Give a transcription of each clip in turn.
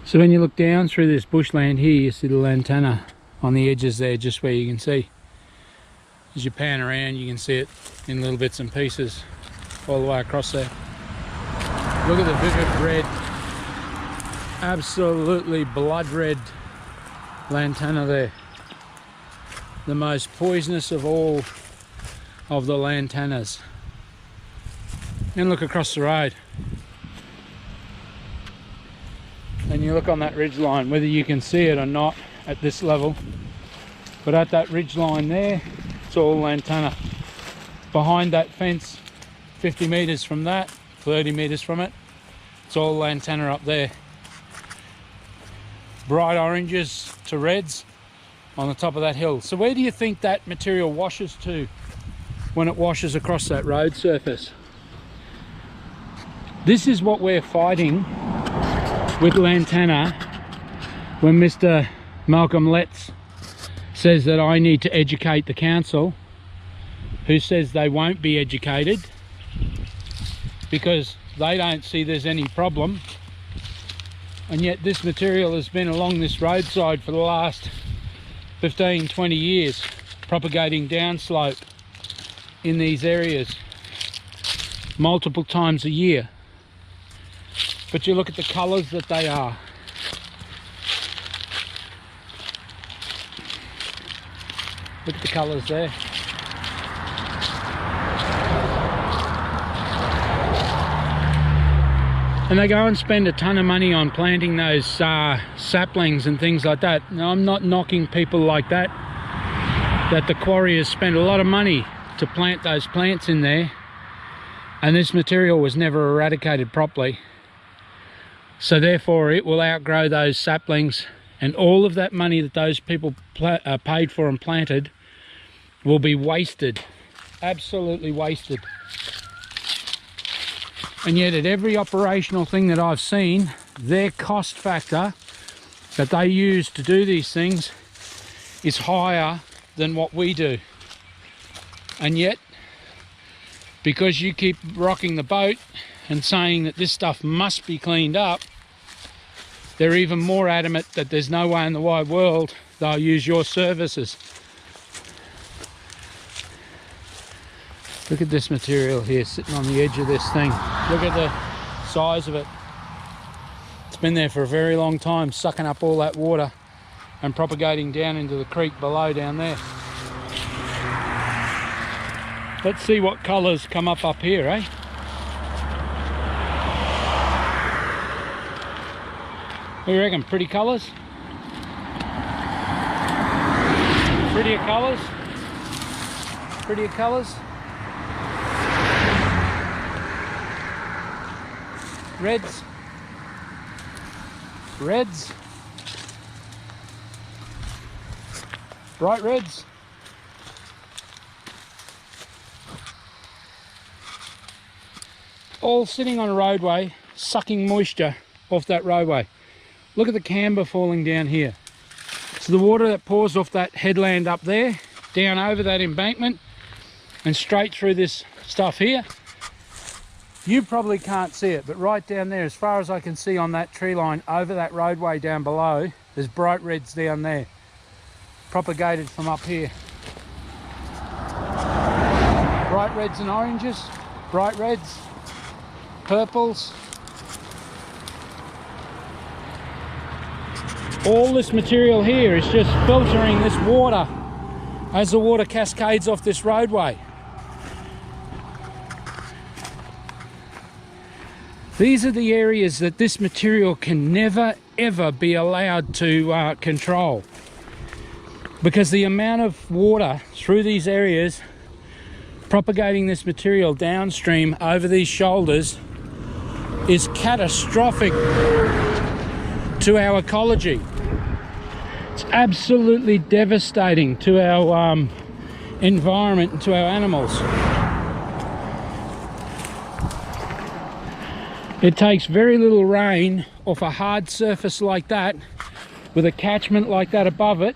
So when you look down through this bushland here, you see the lantana on the edges there, just where you can see. As you pan around, you can see it in little bits and pieces all the way across there. Look at the vivid red, absolutely blood red lantana there. The most poisonous of all of the lantanas. And look across the road. And you look on that ridge line, whether you can see it or not at this level, but at that ridge line there, it's all lantana. Behind that fence, 50 metres from that, 30 metres from it, it's all lantana up there. Bright oranges to reds on the top of that hill. So where do you think that material washes to when it washes across that road surface? This is what we're fighting with lantana when Mr Malcom Letts says that I need to educate the council, who says they won't be educated because they don't see there's any problem. And yet this material has been along this roadside for the last 15-20 years, propagating downslope in these areas multiple times a year. But you look at the colours that they are. Look at the colours there. And they go and spend a ton of money on planting those saplings and things like that. Now, I'm not knocking people like that, that the quarriers spend a lot of money to plant those plants in there, and this material was never eradicated properly. So therefore it will outgrow those saplings, and all of that money that those people paid for and planted will be wasted, absolutely wasted. And yet at every operational thing that I've seen, their cost factor that they use to do these things is higher than what we do. And yet, because you keep rocking the boat and saying that this stuff must be cleaned up, they're even more adamant that there's no way in the wide world they'll use your services. Look at this material here sitting on the edge of this thing. Look at the size of it. It's been there for a very long time, sucking up all that water and propagating down into the creek below down there. Let's see what colours come up here, eh? What do you reckon? Pretty colours? Prettier colours? Prettier colours? Reds? Reds? Bright reds? All sitting on a roadway, sucking moisture off that roadway. Look at the camber falling down here. So the water that pours off that headland up there, down over that embankment and straight through this stuff here. You probably can't see it, but right down there, as far as I can see on that tree line over that roadway down below, there's bright reds down there, propagated from up here. Bright reds and oranges, bright reds, purples. All this material here is just filtering this water as the water cascades off this roadway. These are the areas that this material can never ever be allowed to control, because the amount of water through these areas propagating this material downstream over these shoulders is catastrophic to our ecology. It's absolutely devastating to our environment and to our animals. It takes very little rain off a hard surface like that, with a catchment like that above it,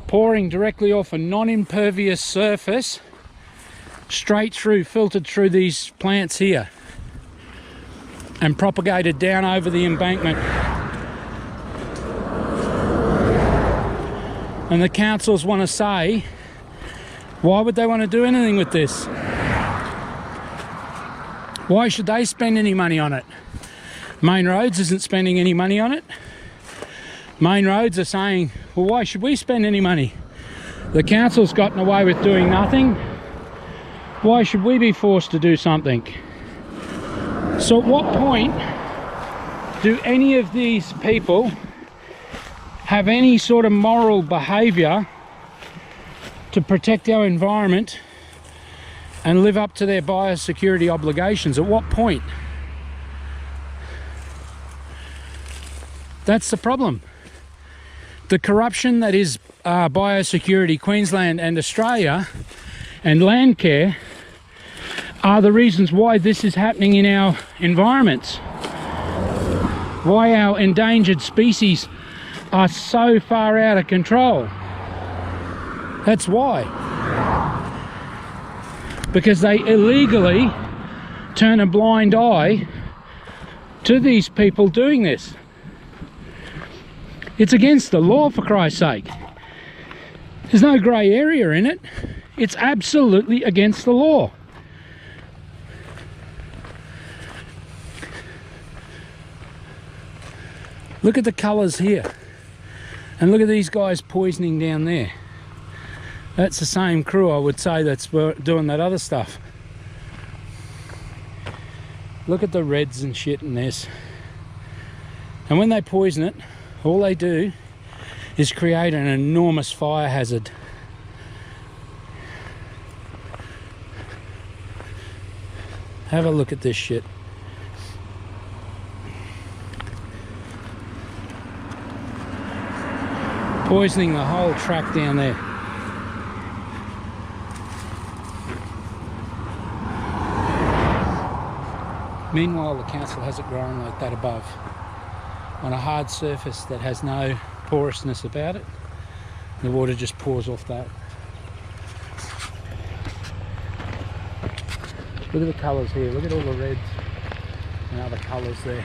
pouring directly off a non-impervious surface, straight through, filtered through these plants here, and propagated down over the embankment And the councils want to say, why would they want to do anything with this? Why should they spend any money on it? Main Roads isn't spending any money on it. Main Roads are saying, well, why should we spend any money? The council's gotten away with doing nothing. Why should we be forced to do something? So at what point do any of these people have any sort of moral behaviour to protect our environment and live up to their biosecurity obligations? At what point? That's the problem. The corruption that is biosecurity, Queensland and Australia, and Landcare are the reasons why this is happening in our environments. Why our endangered species are so far out of control. That's why. Because they illegally turn a blind eye to these people doing this. It's against the law, for Christ's sake. There's no grey area in it. It's absolutely against the law. Look at the colours here. And look at these guys poisoning down there. That's the same crew, I would say, that's doing that other stuff. Look at the reds and shit in this. And when they poison it, all they do is create an enormous fire hazard. Have a look at this shit. Poisoning the whole track down there. Meanwhile, the council has it growing like that above, on a hard surface that has no porousness about it. The water just pours off that. Look at the colours here, look at all the reds and other colours there.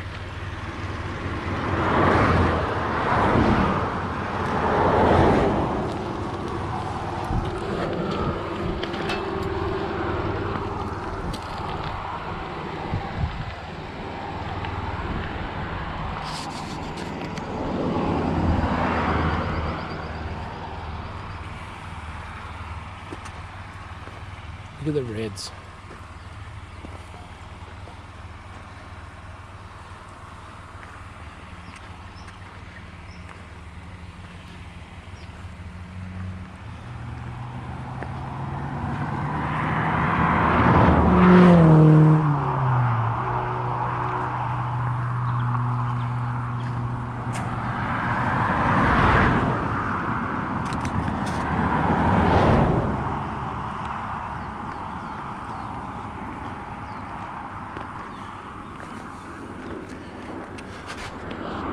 Look at the reds.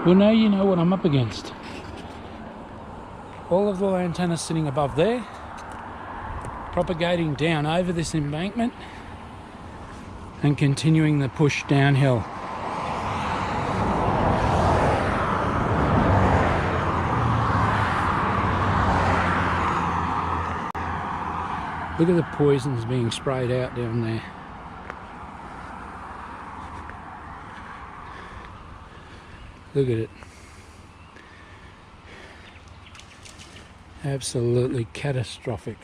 Well, now you know what I'm up against. All of the antennas sitting above there, propagating down over this embankment and continuing the push downhill. Look at the poisons being sprayed out down there. Look at it. Absolutely catastrophic.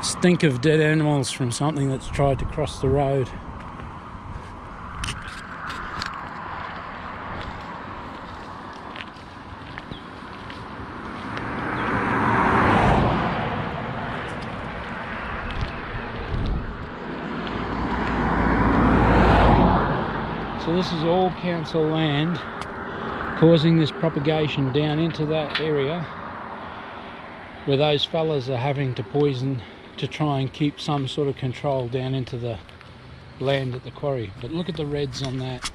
Stink of dead animals from something that's tried to cross the road. So this is all council land causing this propagation down into that area where those fellas are having to poison to try and keep some sort of control down into the land at the quarry. But look at the reds on that.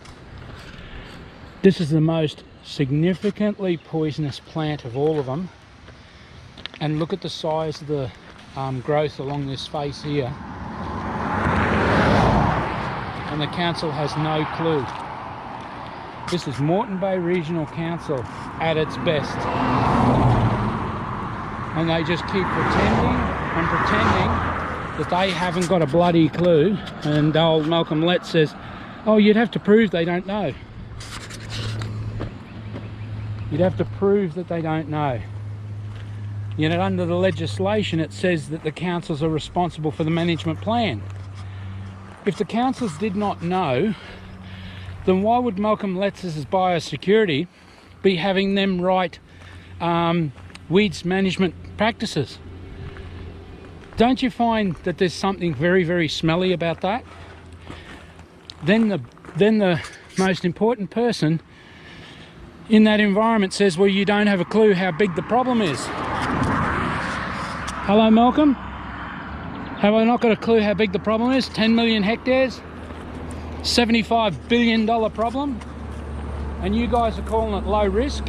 This is the most significantly poisonous plant of all of them. And look at the size of the growth along this face here. and the council has no clue. This is Moreton Bay Regional Council at its best. And they just keep pretending and pretending that they haven't got a bloody clue. And old Malcom Letts says, oh, you'd have to prove they don't know. You'd have to prove that they don't know. Yet under the legislation it says that the councils are responsible for the management plan. If the councils did not know, then why would Malcom Letts' biosecurity be having them write weeds management practices? Don't you find that there's something very, very smelly about that? Then the most important person in that environment says, well, you don't have a clue how big the problem is. Hello, Malcolm? Have I not got a clue how big the problem is? 10 million hectares? $75 billion problem? And you guys are calling it low risk?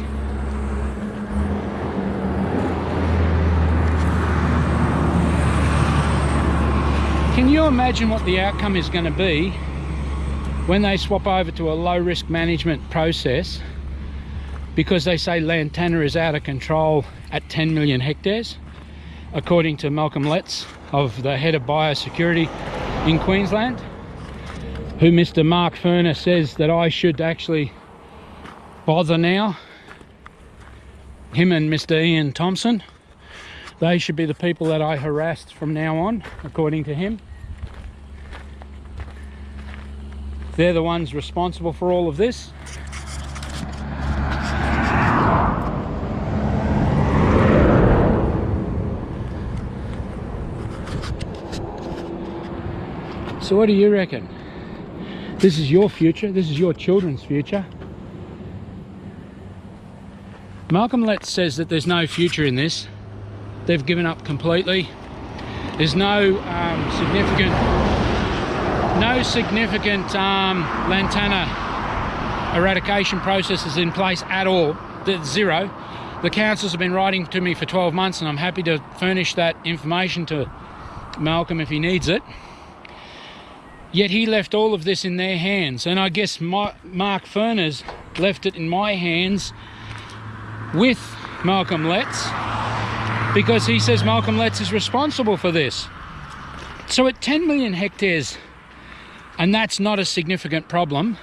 Can you imagine what the outcome is going to be when they swap over to a low risk management process because they say Lantana is out of control at 10 million hectares? According to Malcom Letts, of the head of biosecurity in Queensland, who Mr Mark Furner says that I should actually bother now. Him and Mr Ian Thompson, they should be the people that I harassed from now on, according to him. They're the ones responsible for all of this. So what do you reckon? This is your future, this is your children's future. Malcom Letts says that there's no future in this. They've given up completely. There's no significant Lantana eradication processes in place at all. There's zero. The councils have been writing to me for 12 months and I'm happy to furnish that information to Malcolm if he needs it. Yet he left all of this in their hands, and I guess Mark Furner's left it in my hands with Malcom Letts, because he says Malcom Letts is responsible for this. So at 10 million hectares, and that's not a significant problem,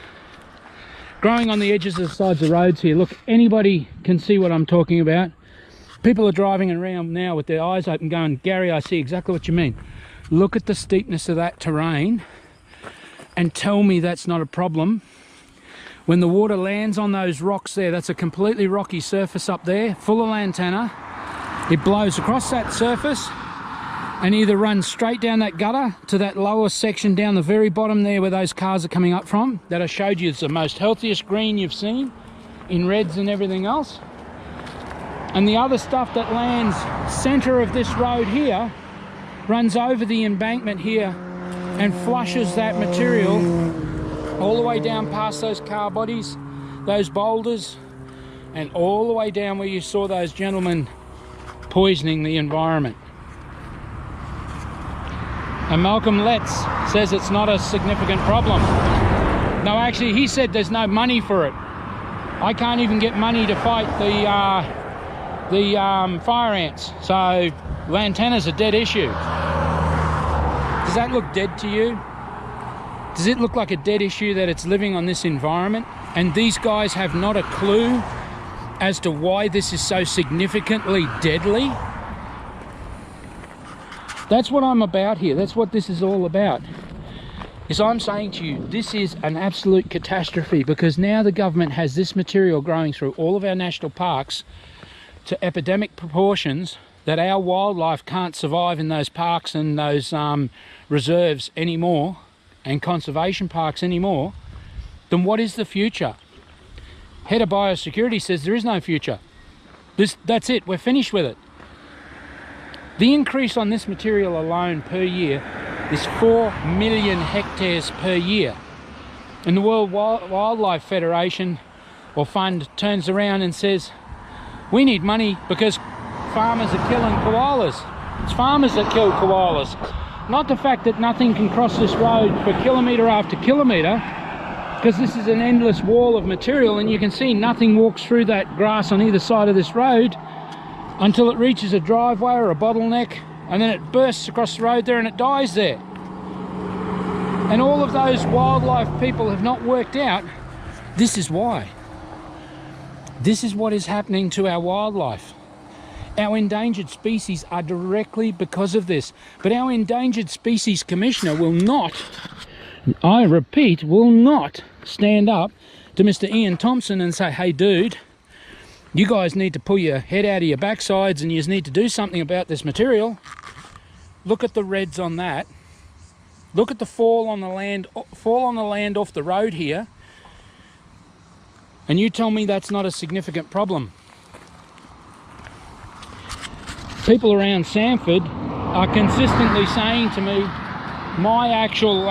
growing on the edges of the sides of roads here, look, anybody can see what I'm talking about. People are driving around now with their eyes open going, Gary, I see exactly what you mean. Look at the steepness of that terrain and tell me that's not a problem. When the water lands on those rocks there, that's a completely rocky surface up there, full of lantana. It blows across that surface and either runs straight down that gutter to that lower section down the very bottom there where those cars are coming up from, that I showed you is the most healthiest green you've seen, in reds and everything else. And the other stuff that lands center of this road here runs over the embankment here and flushes that material all the way down past those car bodies, those boulders, and all the way down where you saw those gentlemen poisoning the environment. And Malcom Letts says it's not a significant problem. No, actually he said there's no money for it. I can't even get money to fight the fire ants, so lantana's a dead issue. Does that look dead to you? Does it look like a dead issue that it's living on this environment? And these guys have not a clue as to why this is so significantly deadly? That's what I'm about here. That's what this is all about. Is I'm saying to you, this is an absolute catastrophe, because now the government has this material growing through all of our national parks to epidemic proportions that our wildlife can't survive in those parks and those reserves anymore, and conservation parks anymore. Then what is the future? Head of biosecurity says there is no future. That's it, we're finished with it. The increase on this material alone per year is 4 million hectares per year. And the World Wildlife Federation or Fund turns around and says, we need money because farmers are killing koalas. It's farmers that kill koalas. Not the fact that nothing can cross this road for kilometre after kilometre, because this is an endless wall of material, and you can see nothing walks through that grass on either side of this road until it reaches a driveway or a bottleneck, and then it bursts across the road there and it dies there. And all of those wildlife people have not worked out this is why. This is what is happening to our wildlife. Our endangered species are directly because of this. But our endangered species commissioner will not, I repeat, will not stand up to Mr. Ian Thompson and say, hey dude, you guys need to pull your head out of your backsides and you need to do something about this material. Look at the reds on that. Look at the fall on the land off the road here. And you tell me that's not a significant problem. People around Sanford are consistently saying to me, my actual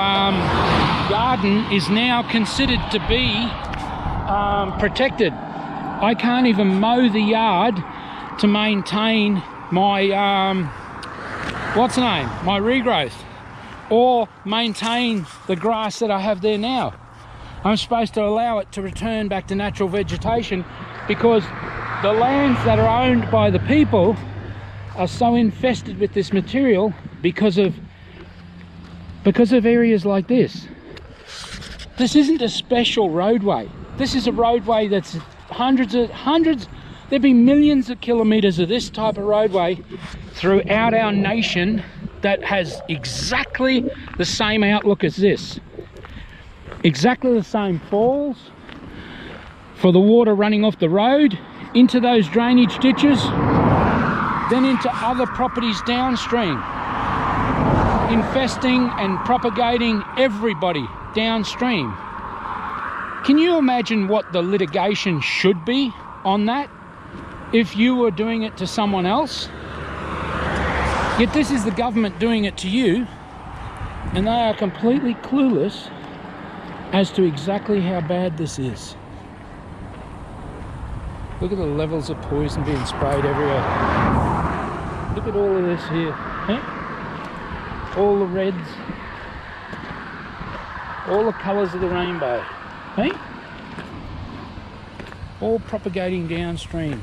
garden is now considered to be protected. I can't even mow the yard to maintain my, my regrowth, or maintain the grass that I have there now. I'm supposed to allow it to return back to natural vegetation because the lands that are owned by the people are so infested with this material because of areas like this. This isn't a special roadway. This is a roadway that's hundreds, there'd be millions of kilometres of this type of roadway throughout our nation that has exactly the same outlook as this. Exactly the same falls for the water running off the road into those drainage ditches, then into other properties downstream, infesting and propagating everybody downstream. Can you imagine what the litigation should be on that if you were doing it to someone else? Yet this is the government doing it to you, and they are completely clueless as to exactly how bad this is. Look at the levels of poison being sprayed everywhere. Look at all of this here. Huh? All the reds. All the colours of the rainbow. Hey? All propagating downstream.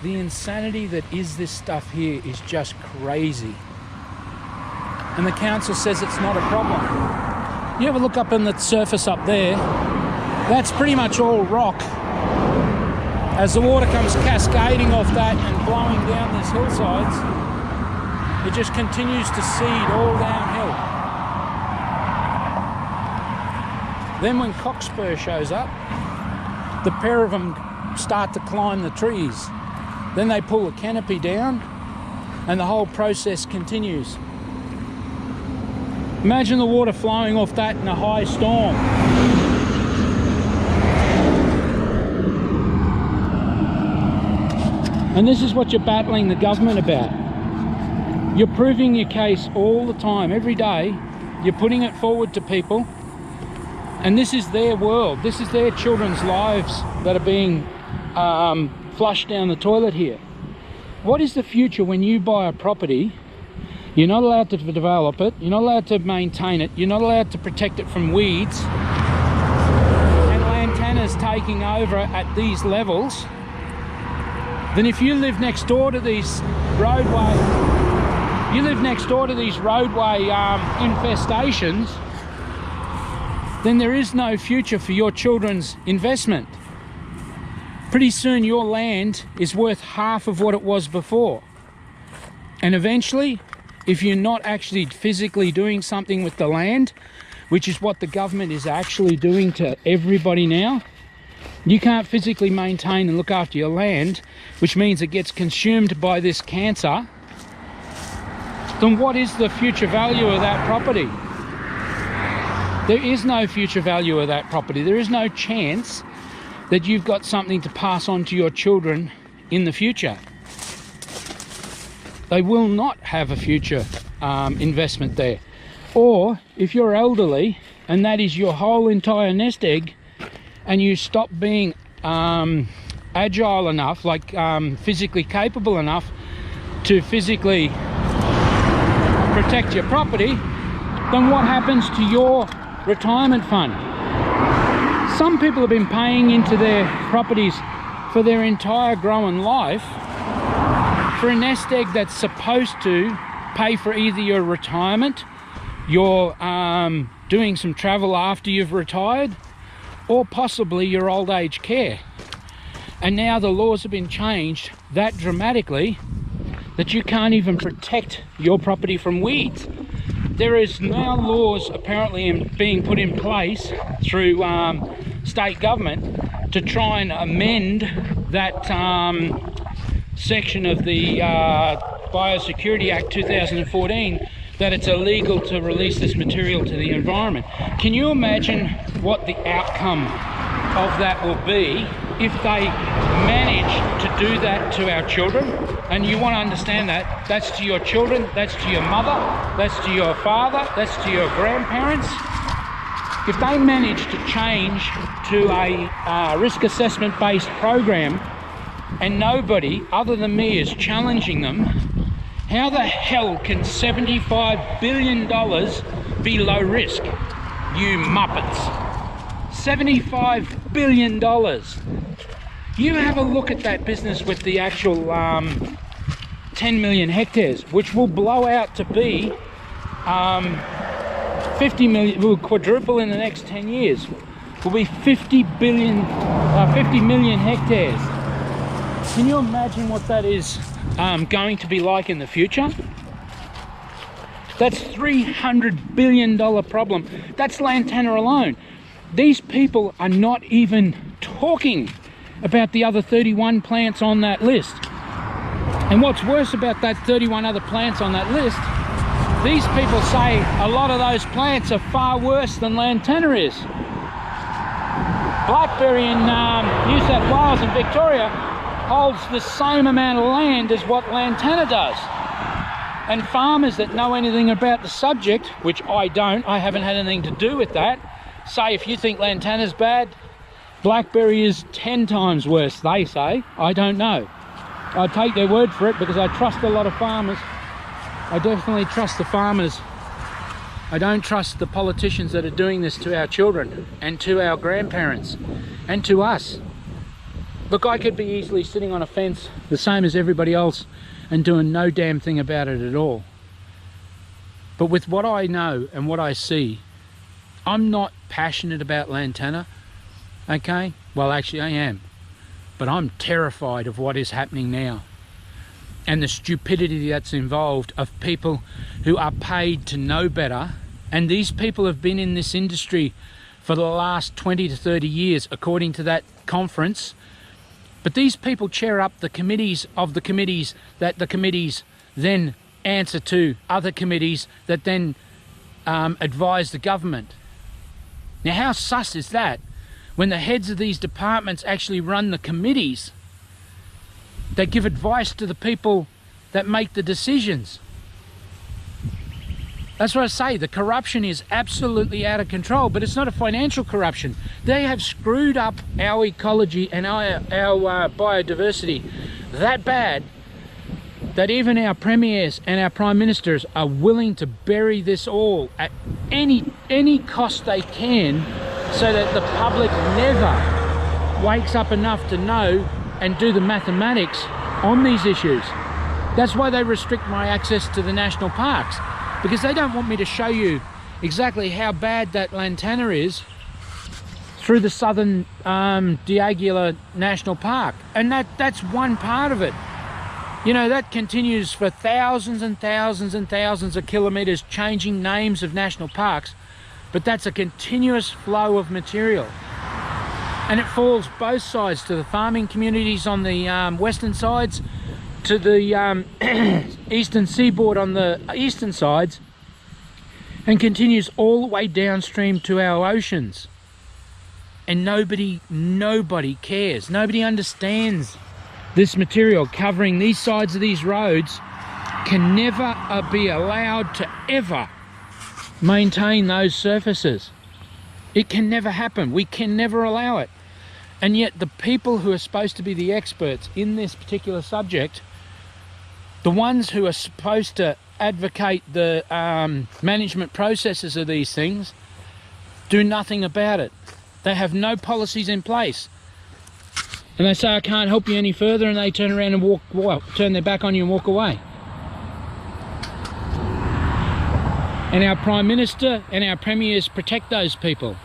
The insanity that is this stuff here is just crazy. And the council says it's not a problem. You ever look up on the surface up there? That's pretty much all rock. As the water comes cascading off that and blowing down these hillsides, it just continues to seed all downhill. Then when cockspur shows up, the pair of them start to climb the trees. Then they pull the canopy down and the whole process continues. Imagine the water flowing off that in a high storm. And this is what you're battling the government about. You're proving your case all the time, every day. You're putting it forward to people. And this is their world. This is their children's lives that are being flushed down the toilet here. What is the future when you buy a property? You're not allowed to develop it, you're not allowed to maintain it, you're not allowed to protect it from weeds, and lantana's taking over at these levels. Then if you live next door to these roadway, infestations, then there is no future for your children's investment. Pretty soon your land is worth half of what it was before. And eventually, if you're not actually physically doing something with the land, which is what the government is actually doing to everybody now, you can't physically maintain and look after your land, which means it gets consumed by this cancer, then what is the future value of that property? There is no future value of that property. There is no chance that you've got something to pass on to your children in the future. They will not have a future investment there. Or if you're elderly and that is your whole entire nest egg, and you stop being agile enough, like physically capable enough to physically protect your property, then what happens to your retirement fund? Some people have been paying into their properties for their entire growing life for a nest egg that's supposed to pay for either your retirement, your doing some travel after you've retired, or possibly your old age care. And now the laws have been changed that dramatically that you can't even protect your property from weeds. There is now laws apparently being put in place through state government to try and amend that section of the Biosecurity Act 2014, that it's illegal to release this material to the environment. Can you imagine what the outcome of that will be if they manage to do that to our children? And you want to understand that that's to your children, that's to your mother, that's to your father, that's to your grandparents. If they manage to change to a risk assessment based program and nobody other than me is challenging them, how the hell can $75 billion be low risk, you muppets? $75 billion. You have a look at that business with the actual 10 million hectares, which will blow out to be 50 million, will quadruple in the next 10 years. Will be 50 million hectares. Can you imagine what that is going to be like in the future? That's $300 billion problem. That's Lantana alone. These people are not even talking about the other 31 plants on that list. And what's worse about that 31 other plants on that list, these people say a lot of those plants are far worse than Lantana is. Blackberry in New South Wales and Victoria holds the same amount of land as what Lantana does. And farmers that know anything about the subject, which I don't, I haven't had anything to do with that, say if you think Lantana's bad, Blackberry is 10 times worse, they say. I don't know. I take their word for it because I trust a lot of farmers. I definitely trust the farmers. I don't trust the politicians that are doing this to our children and to our grandparents and to us. Look, I could be easily sitting on a fence the same as everybody else and doing no damn thing about it at all. But with what I know and what I see, I'm not passionate about Lantana, okay? Well, actually I am. But I'm terrified of what is happening now and the stupidity that's involved of people who are paid to know better. And these people have been in this industry for the last 20 to 30 years, according to that conference. But these people chair up the committees of the committees that the committees then answer to other committees that then advise the government. Now, how sus is that when the heads of these departments actually run the committees that give advice to the people that make the decisions? That's what I say, the corruption is absolutely out of control, but it's not a financial corruption. They have screwed up our ecology and our biodiversity that bad that even our premiers and our prime ministers are willing to bury this all at any cost they can, so that the public never wakes up enough to know and do the mathematics on these issues. That's why they restrict my access to the national parks, because they don't want me to show you exactly how bad that Lantana is through the southern Diagula National Park. And that's one part of it. You know, that continues for thousands and thousands and thousands of kilometres, changing names of national parks, but that's a continuous flow of material. And it falls both sides, to the farming communities on the western sides, to the eastern seaboard on the eastern sides, and continues all the way downstream to our oceans. And nobody cares. Nobody understands this material covering these sides of these roads can never be allowed to ever maintain those surfaces. It can never happen. We can never allow it. And yet the people who are supposed to be the experts in this particular subject The ones who are supposed to advocate the management processes of these things do nothing about it. They have no policies in place. And they say, I can't help you any further, and they turn around and turn their back on you and walk away. And our Prime Minister and our Premiers protect those people.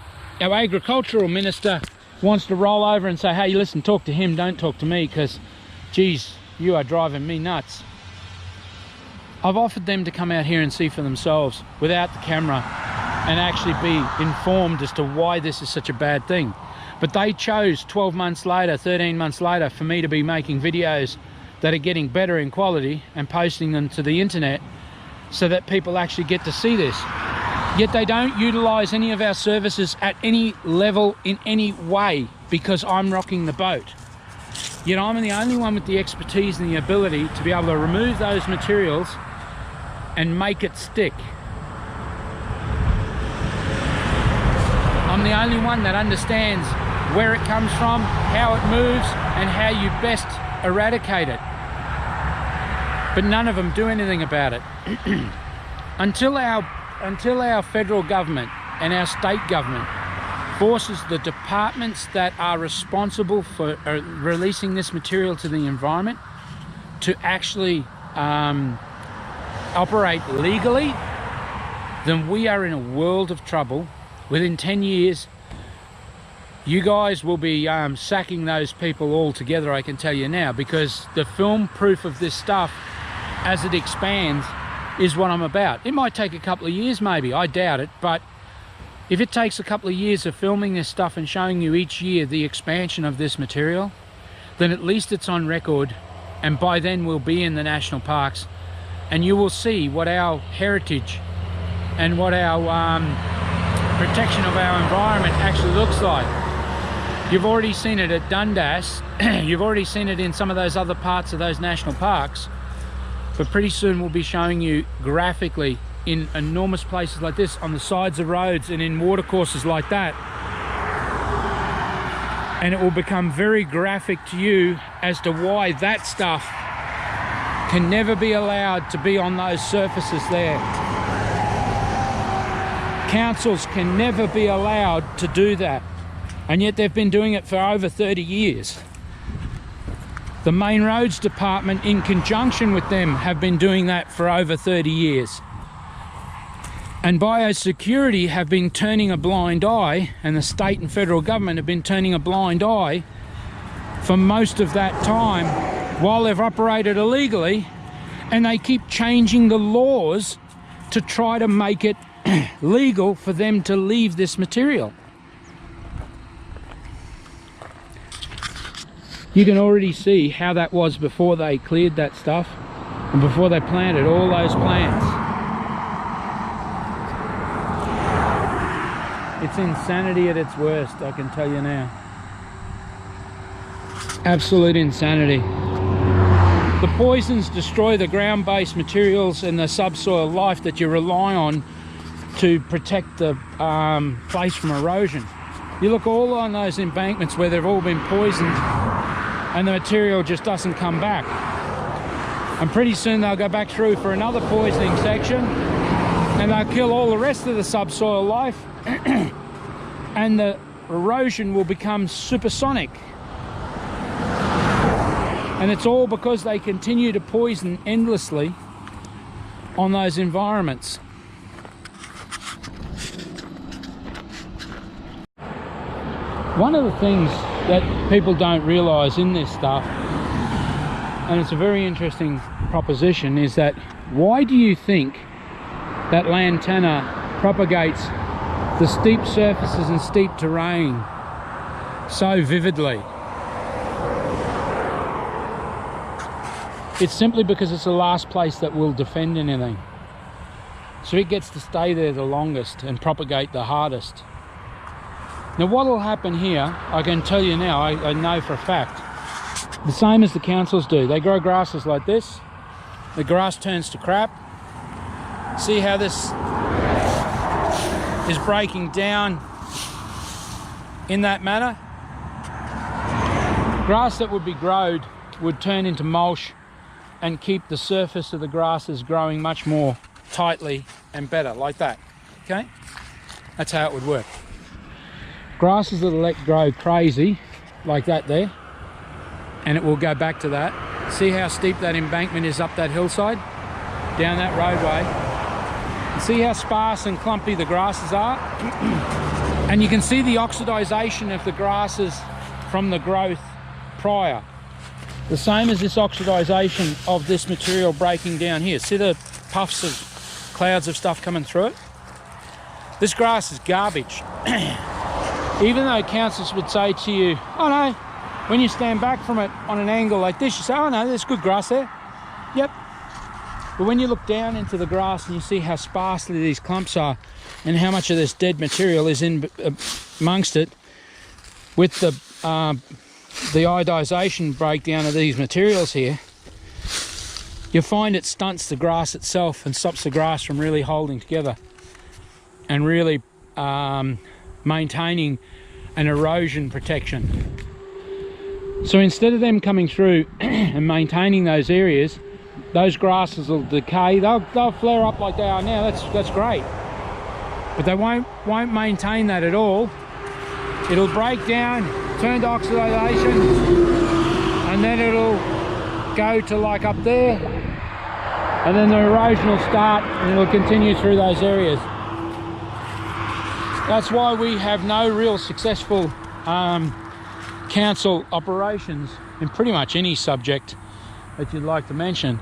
Our Agricultural Minister wants to roll over and say, hey, listen, talk to him, don't talk to me, because, geez, you are driving me nuts. I've offered them to come out here and see for themselves without the camera and actually be informed as to why this is such a bad thing. But they chose 12 months later, 13 months later, for me to be making videos that are getting better in quality and posting them to the internet so that people actually get to see this. Yet they don't utilize any of our services at any level in any way because I'm rocking the boat. Yet I'm the only one with the expertise and the ability to be able to remove those materials and make it stick. I'm the only one that understands where it comes from, how it moves, and how you best eradicate it. But none of them do anything about it. Until our federal government and our state government forces the departments that are responsible for releasing this material to the environment to actually operate legally, then we are in a world of trouble. Within 10 years, you guys will be sacking those people altogether, I can tell you now, because the film proof of this stuff, as it expands, is what I'm about. It might take a couple of years maybe, I doubt it, but if it takes a couple of years of filming this stuff and showing you each year the expansion of this material, then at least it's on record, and by then we'll be in the national parks, and you will see what our heritage and what our protection of our environment actually looks like. You've already seen it at Dundas, you've already seen it in some of those other parts of those national parks, but pretty soon we'll be showing you graphically in enormous places like this, on the sides of roads and in watercourses like that. And it will become very graphic to you as to why that stuff can never be allowed to be on those surfaces there. Councils can never be allowed to do that, and yet they've been doing it for over 30 years. The Main Roads Department, in conjunction with them, have been doing that for over 30 years. And Biosecurity have been turning a blind eye, and the state and federal government have been turning a blind eye for most of that time while they've operated illegally, and they keep changing the laws to try to make it legal for them to leave this material. You can already see how that was before they cleared that stuff and before they planted all those plants. It's insanity at its worst, I can tell you now. Absolute insanity. The poisons destroy the ground-based materials and the subsoil life that you rely on to protect the place from erosion. You look all on those embankments where they've all been poisoned and the material just doesn't come back. And pretty soon they'll go back through for another poisoning section and they'll kill all the rest of the subsoil life and the erosion will become supersonic. And it's all because they continue to poison endlessly on those environments. One of the things that people don't realise in this stuff, and it's a very interesting proposition, is that why do you think that lantana propagates the steep surfaces and steep terrain so vividly? It's simply because it's the last place that will defend anything. So it gets to stay there the longest and propagate the hardest. Now what will happen here, I can tell you now, I know for a fact, the same as the councils do. They grow grasses like this, the grass turns to crap. See how this is breaking down in that manner? Grass that would be growed would turn into mulch and keep the surface of the grasses growing much more tightly and better, like that. Okay, that's how it would work. Grasses that are let grow crazy like that there, and it will go back to that. See how steep that embankment is up that hillside, down that roadway. And see how sparse and clumpy the grasses are. And you can see the oxidization of the grasses from the growth prior. The same as this oxidization of this material breaking down here. See the puffs of clouds of stuff coming through it? This grass is garbage. Even though councils would say to you, oh no, when you stand back from it on an angle like this, you say, oh no, there's good grass there. Yep. But when you look down into the grass and you see how sparsely these clumps are and how much of this dead material is in amongst it, with the iodization breakdown of these materials here, you find it stunts the grass itself and stops the grass from really holding together and really maintaining an erosion protection. So instead of them coming through and maintaining those areas, those grasses will decay. They'll flare up like they are now. That's great, but they won't maintain that at all. It'll break down, turn to oxidation, and then it'll go to like up there, and then the erosion will start and it'll continue through those areas. That's why we have no real successful council operations in pretty much any subject that you'd like to mention.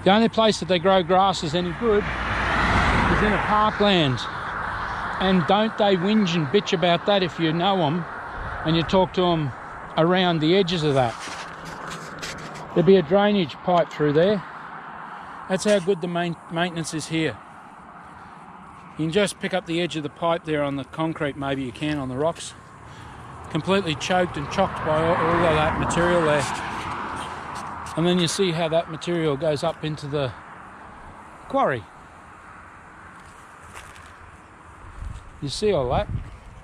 The only place that they grow grass is any good is in a parkland. And don't they whinge and bitch about that if you know them and you talk to them around the edges of that. There'll be a drainage pipe through there. That's how good the maintenance is here. You can just pick up the edge of the pipe there on the concrete, maybe you can on the rocks. Completely choked and chocked by all of that material there. And then you see how that material goes up into the quarry. You see all that,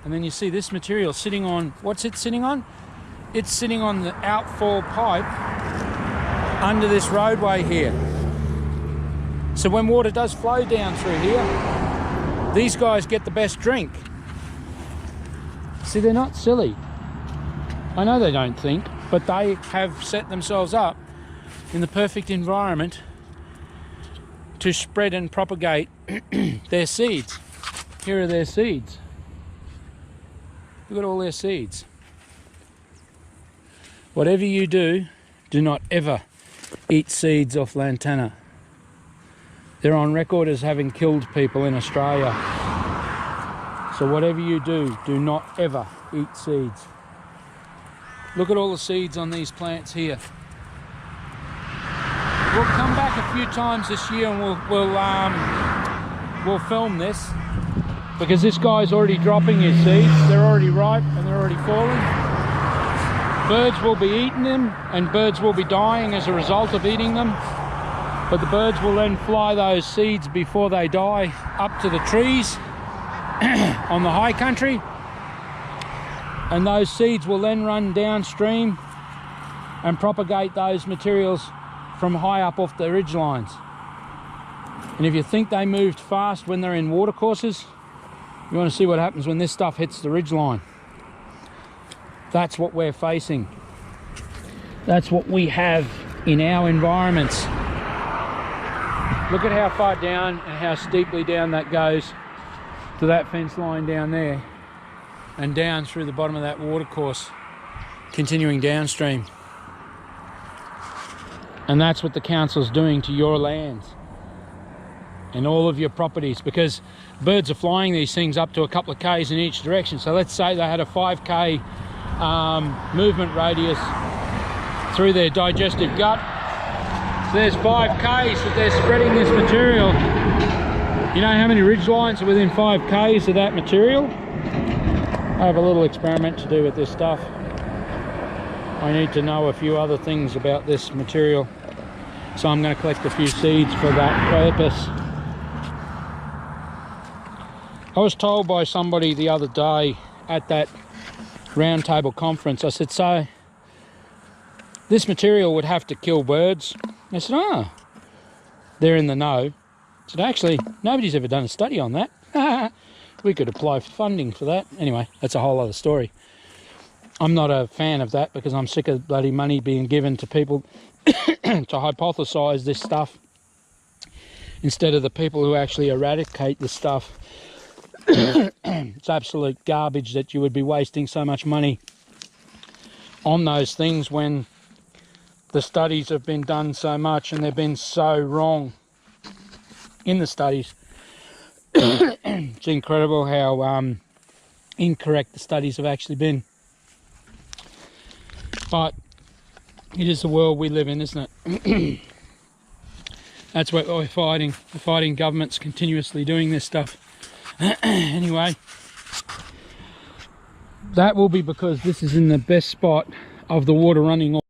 and then you see this material sitting on, what's it sitting on? It's sitting on the outfall pipe under this roadway here. So when water does flow down through here, these guys get the best drink. See, they're not silly. I know they don't think, but they have set themselves up in the perfect environment to spread and propagate their seeds. Here are their seeds. Look at all their seeds. Whatever you do, do not ever eat seeds off lantana. They're on record as having killed people in Australia. So whatever you do, do not ever eat seeds. Look at all the seeds on these plants here. We'll come back a few times this year and we'll film this, because this guy's already dropping his seeds. They're already ripe and they're already falling. Birds will be eating them and birds will be dying as a result of eating them. But the birds will then fly those seeds before they die up to the trees on the high country. And those seeds will then run downstream and propagate those materials from high up off the ridge lines. And if you think they moved fast when they're in watercourses, you want to see what happens when this stuff hits the ridge line. That's what we're facing. That's what we have in our environments. Look at how far down and how steeply down that goes to that fence line down there, and down through the bottom of that watercourse, continuing downstream. And that's what the council's doing to your lands and all of your properties, because birds are flying these things up to a couple of k's in each direction. So let's say they had a 5k movement radius through their digestive gut. So there's 5k's that they're spreading this material. You know how many ridge lines are within 5k's of that material? I have a little experiment to do with this stuff. I need to know a few other things about this material, so I'm going to collect a few seeds for that purpose. I was told by somebody the other day at that roundtable conference, I said, so this material would have to kill birds I said, oh, they're in the know. I said, actually, nobody's ever done a study on that. We could apply for funding for that. Anyway, that's a whole other story. I'm not a fan of that because I'm sick of bloody money being given to people to hypothesise this stuff instead of the people who actually eradicate the stuff. It's absolute garbage that you would be wasting so much money on those things when the studies have been done so much and they've been so wrong in the studies. It's incredible how incorrect the studies have actually been. But it is the world we live in, isn't it? That's what we're fighting. We're fighting governments continuously doing this stuff. Anyway, that will be because this is in the best spot of the water running